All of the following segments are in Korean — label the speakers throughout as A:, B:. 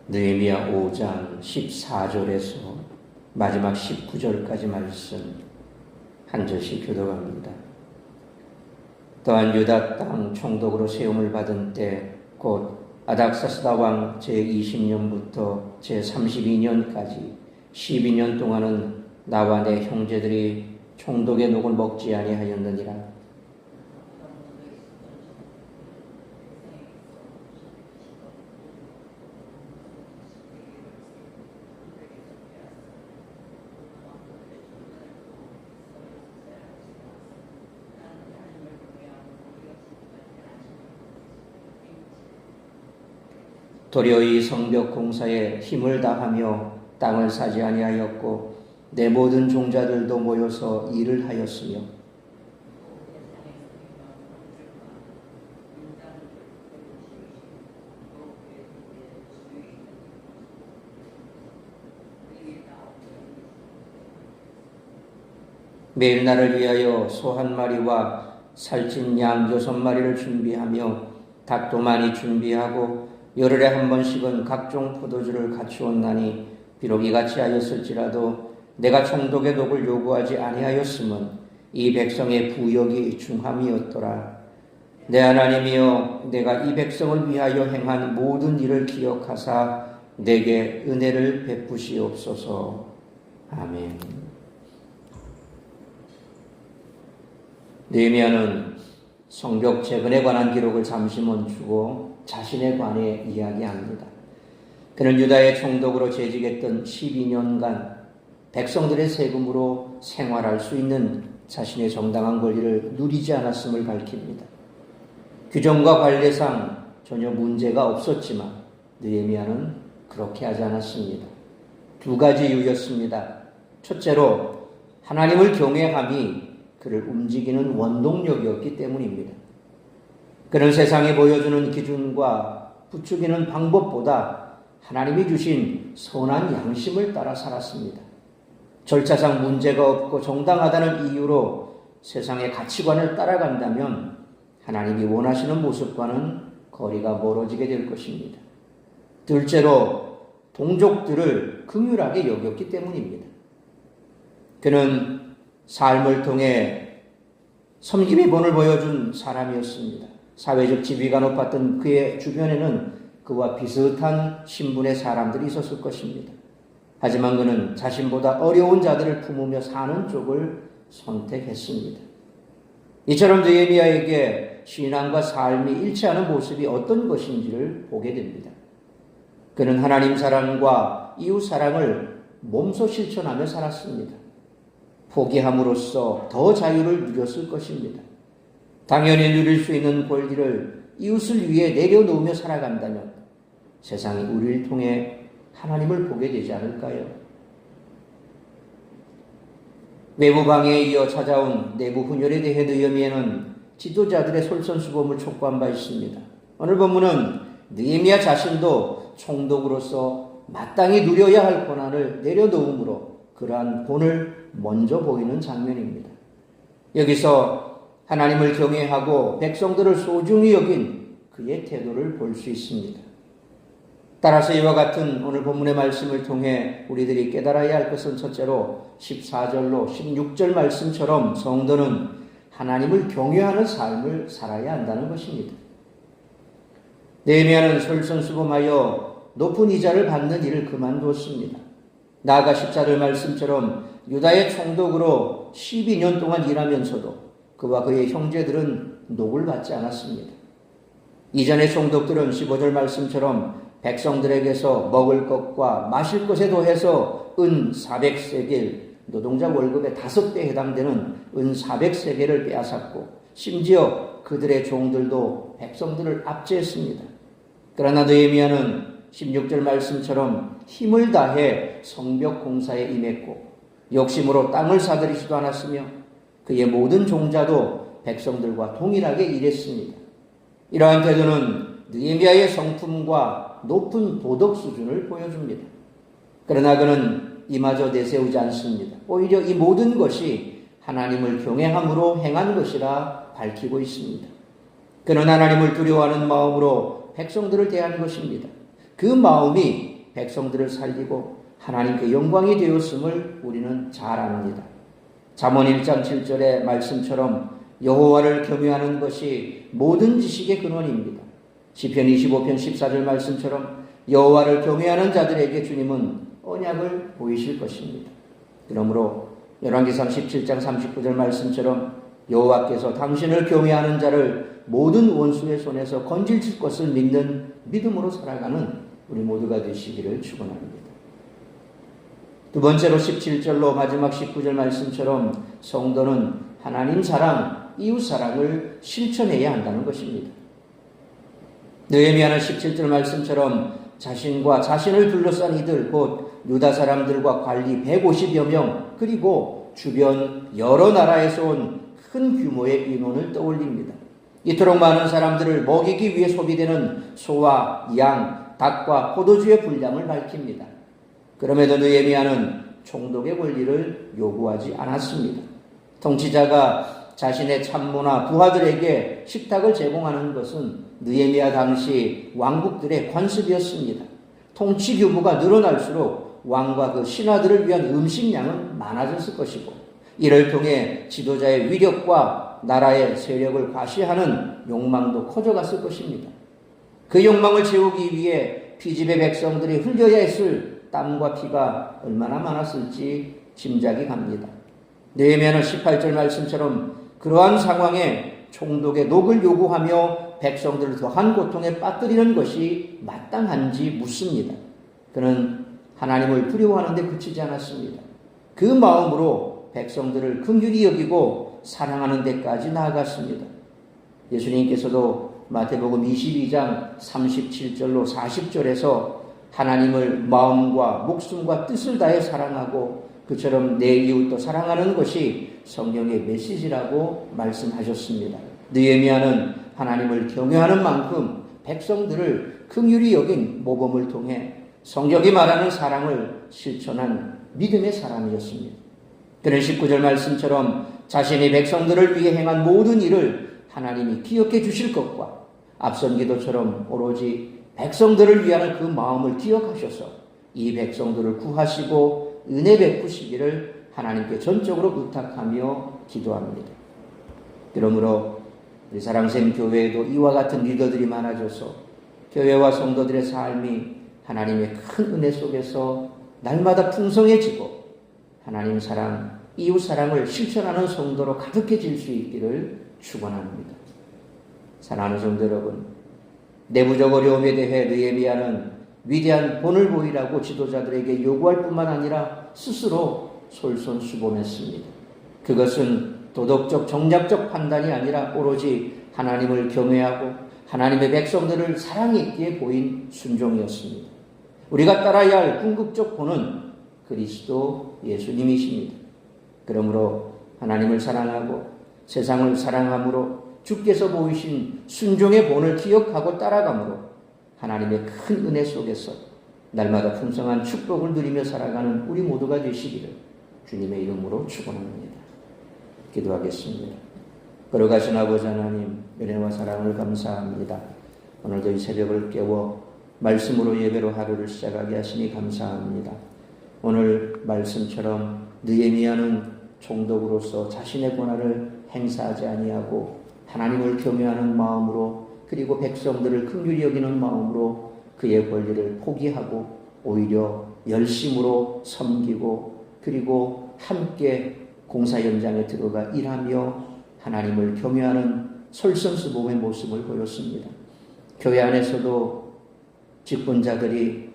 A: 느헤미야 5장 14절에서 마지막 19절까지 말씀 한 절씩 교독합니다. 또한 유다 땅 총독으로 세움을 받은 때 곧 아닥사스다 왕 제20년부터 제32년까지 12년 동안은 나와 내 형제들이 총독의 녹을 먹지 아니하였느니라. 도리어 이 성벽 공사에 힘을 다하며 땅을 사지 아니하였고 내 모든 종자들도 모여서 일을 하였으며 매일 나를 위하여 소 한 마리와 살찐 양 6마리를 준비하며 닭도 많이 준비하고 열흘에 한 번씩은 각종 포도주를 갖추었나니 비록 이같이 하였을지라도 내가 총독의 녹을 요구하지 아니하였음은 이 백성의 부역이 중함이었더라. 내 하나님이여, 내가 이 백성을 위하여 행한 모든 일을 기억하사 내게 은혜를 베푸시옵소서. 아멘. 느헤미야는 성벽 재건에 관한 기록을 잠시 멈추고 자신에 관해 이야기합니다. 그는 유다의 총독으로 재직했던 12년간 백성들의 세금으로 생활할 수 있는 자신의 정당한 권리를 누리지 않았음을 밝힙니다. 규정과 관례상 전혀 문제가 없었지만 느헤미야는 그렇게 하지 않았습니다. 두 가지 이유였습니다. 첫째로 하나님을 경외함이 그를 움직이는 원동력이었기 때문입니다. 그는 세상이 보여주는 기준과 부추기는 방법보다 하나님이 주신 선한 양심을 따라 살았습니다. 절차상 문제가 없고 정당하다는 이유로 세상의 가치관을 따라간다면 하나님이 원하시는 모습과는 거리가 멀어지게 될 것입니다. 둘째로 동족들을 긍휼하게 여겼기 때문입니다. 그는 삶을 통해 섬김의 본을 보여준 사람이었습니다. 사회적 지위가 높았던 그의 주변에는 그와 비슷한 신분의 사람들이 있었을 것입니다. 하지만 그는 자신보다 어려운 자들을 품으며 사는 쪽을 선택했습니다. 이처럼 느헤미야에게 신앙과 삶이 일치하는 모습이 어떤 것인지를 보게 됩니다. 그는 하나님 사랑과 이웃 사랑을 몸소 실천하며 살았습니다. 포기함으로써 더 자유를 누렸을 것입니다. 당연히 누릴 수 있는 권리를 이웃을 위해 내려놓으며 살아간다면 세상이 우리를 통해 하나님을 보게 되지 않을까요? 외부 방해에 이어 찾아온 내부 분열에 대해 느헤미야는 지도자들의 솔선수범을 촉구한 바 있습니다. 오늘 본문은 느헤미야 자신도 총독으로서 마땅히 누려야 할 권한을 내려놓음으로 그러한 본을 먼저 보이는 장면입니다. 여기서 하나님을 경외하고 백성들을 소중히 여긴 그의 태도를 볼 수 있습니다. 따라서 이와 같은 오늘 본문의 말씀을 통해 우리들이 깨달아야 할 것은 첫째로 14절로 16절 말씀처럼 성도는 하나님을 경외하는 삶을 살아야 한다는 것입니다. 느헤미야는 솔선수범하여 높은 이자를 받는 일을 그만두었습니다. 나아가 14절 말씀처럼 유다의 총독으로 12년 동안 일하면서도 그와 그의 형제들은 녹을 받지 않았습니다. 이전의 총독들은 15절 말씀처럼 백성들에게서 먹을 것과 마실 것에 더해서 은 400세겔, 노동자 월급의 5배에 해당되는 은 400세겔을 빼앗았고 심지어 그들의 종들도 백성들을 압제했습니다. 그러나 느헤미야는 16절 말씀처럼 힘을 다해 성벽 공사에 임했고 욕심으로 땅을 사들이지도 않았으며 그의 모든 종자도 백성들과 동일하게 일했습니다. 이러한 태도는 느헤미야의 성품과 높은 도덕 수준을 보여줍니다. 그러나 그는 이마저 내세우지 않습니다. 오히려 이 모든 것이 하나님을 경외함으로 행한 것이라 밝히고 있습니다. 그는 하나님을 두려워하는 마음으로 백성들을 대한 것입니다. 그 마음이 백성들을 살리고 하나님께 영광이 되었음을 우리는 잘 압니다. 잠언 1장 7절의 말씀처럼 여호와를 경외하는 것이 모든 지식의 근원입니다. 시편 25편 14절 말씀처럼 여호와를 경외하는 자들에게 주님은 언약을 보이실 것입니다. 그러므로 열왕기상 17장 39절 말씀처럼 여호와께서 당신을 경외하는 자를 모든 원수의 손에서 건질 것을 믿는 믿음으로 살아가는 우리 모두가 되시기를 축원합니다. 두 번째로 17절로 마지막 19절 말씀처럼 성도는 하나님 사랑, 이웃 사랑을 실천해야 한다는 것입니다. 느헤미야는 17절 말씀처럼 자신과 자신을 둘러싼 이들 곧 유다 사람들과 관리 150여 명 그리고 주변 여러 나라에서 온 큰 규모의 인원을 떠올립니다. 이토록 많은 사람들을 먹이기 위해 소비되는 소와 양, 닭과 포도주의 분량을 밝힙니다. 그럼에도 느헤미야는 총독의 권리를 요구하지 않았습니다. 통치자가 자신의 참모나 부하들에게 식탁을 제공하는 것은 느헤미야 당시 왕국들의 관습이었습니다. 통치 규모가 늘어날수록 왕과 그 신하들을 위한 음식량은 많아졌을 것이고 이를 통해 지도자의 위력과 나라의 세력을 과시하는 욕망도 커져갔을 것입니다. 그 욕망을 채우기 위해 피집의 백성들이 흘려야 했을 땀과 피가 얼마나 많았을지 짐작이 갑니다. 느헤미야는 18절 말씀처럼 그러한 상황에 총독의 녹을 요구하며 백성들을 더한 고통에 빠뜨리는 것이 마땅한지 묻습니다. 그는 하나님을 두려워하는 데 그치지 않았습니다. 그 마음으로 백성들을 긍휼히 여기고 사랑하는 데까지 나아갔습니다. 예수님께서도 마태복음 22장 37절로 40절에서 하나님을 마음과 목숨과 뜻을 다해 사랑하고 그처럼 내 이웃도 사랑하는 것이 성경의 메시지라고 말씀하셨습니다. 느헤미야는 하나님을 경외하는 만큼 백성들을 긍휼히 여긴 모범을 통해 성경이 말하는 사랑을 실천한 믿음의 사람이었습니다. 그는 19절 말씀처럼 자신이 백성들을 위해 행한 모든 일을 하나님이 기억해 주실 것과 앞선 기도처럼 오로지 백성들을 위하는 그 마음을 기억하셔서 이 백성들을 구하시고 은혜 베푸시기를 하나님께 전적으로 부탁하며 기도합니다. 그러므로 우리 사랑샘 교회에도 이와 같은 리더들이 많아져서 교회와 성도들의 삶이 하나님의 큰 은혜 속에서 날마다 풍성해지고 하나님 사랑, 이웃 사랑을 실천하는 성도로 가득해질 수 있기를 축원합니다. 사랑하는 성도 여러분, 내부적 어려움에 대해 느헤미야는 위대한 본을 보이라고 지도자들에게 요구할 뿐만 아니라 스스로 솔선수범했습니다. 그것은 도덕적 정략적 판단이 아니라 오로지 하나님을 경외하고 하나님의 백성들을 사랑있게 보인 순종이었습니다. 우리가 따라야 할 궁극적 본은 그리스도 예수님이십니다. 그러므로 하나님을 사랑하고 세상을 사랑함으로 주께서 보이신 순종의 본을 기억하고 따라감으로 하나님의 큰 은혜 속에서 날마다 풍성한 축복을 누리며 살아가는 우리 모두가 되시기를 주님의 이름으로 축원합니다. 기도하겠습니다. 걸어가신 아버지 하나님, 은혜와 사랑을 감사합니다. 오늘도 이 새벽을 깨워 말씀으로 예배로 하루를 시작하게 하시니 감사합니다. 오늘 말씀처럼 느헤미야는 총독으로서 자신의 권한을 행사하지 아니하고 하나님을 경외하는 마음으로 그리고 백성들을 긍휼히 여기는 마음으로 그의 권리를 포기하고 오히려 열심으로 섬기고 그리고 함께 공사 현장에 들어가 일하며 하나님을 경외하는 솔선수범의 모습을 보였습니다. 교회 안에서도 직분자들이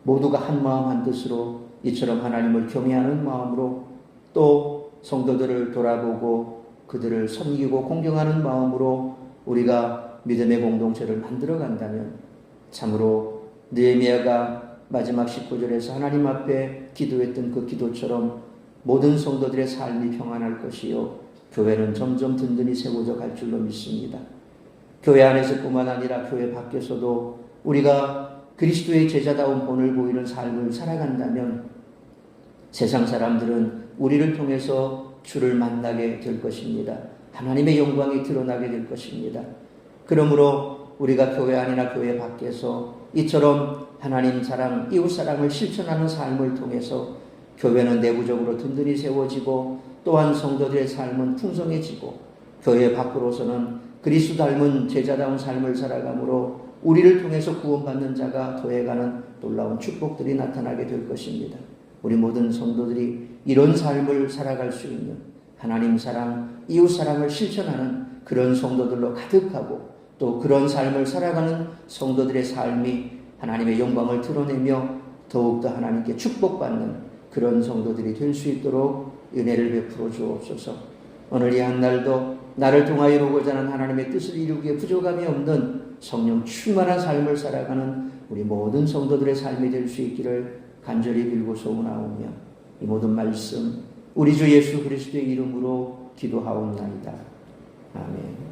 A: 모두가 한 마음 한 뜻으로 이처럼 하나님을 경외하는 마음으로 또 성도들을 돌아보고 그들을 섬기고 공경하는 마음으로 우리가 믿음의 공동체를 만들어 간다면 참으로 느헤미야가 마지막 19절에서 하나님 앞에 기도했던 그 기도처럼 모든 성도들의 삶이 평안할 것이요 교회는 점점 든든히 세워져 갈 줄로 믿습니다. 교회 안에서뿐만 아니라 교회 밖에서도 우리가 그리스도의 제자다운 본을 보이는 삶을 살아간다면 세상 사람들은 우리를 통해서 주를 만나게 될 것입니다. 하나님의 영광이 드러나게 될 것입니다. 그러므로 우리가 교회 안이나 교회 밖에서 이처럼 하나님 사랑, 이웃 사랑을 실천하는 삶을 통해서 교회는 내부적으로 든든히 세워지고 또한 성도들의 삶은 풍성해지고 교회 밖으로서는 그리스도 닮은 제자다운 삶을 살아감으로 우리를 통해서 구원받는 자가 더해가는 놀라운 축복들이 나타나게 될 것입니다. 우리 모든 성도들이 이런 삶을 살아갈 수 있는 하나님 사랑, 이웃 사랑을 실천하는 그런 성도들로 가득하고 또 그런 삶을 살아가는 성도들의 삶이 하나님의 영광을 드러내며 더욱더 하나님께 축복받는 그런 성도들이 될 수 있도록 은혜를 베풀어 주옵소서. 오늘 이 한날도 나를 통하여 이루고자 하는 하나님의 뜻을 이루기에 부족함이 없는 성령 충만한 삶을 살아가는 우리 모든 성도들의 삶이 될 수 있기를 간절히 빌고 소원하오며 이 모든 말씀 우리 주 예수 그리스도의 이름으로 기도하옵나이다. 아멘.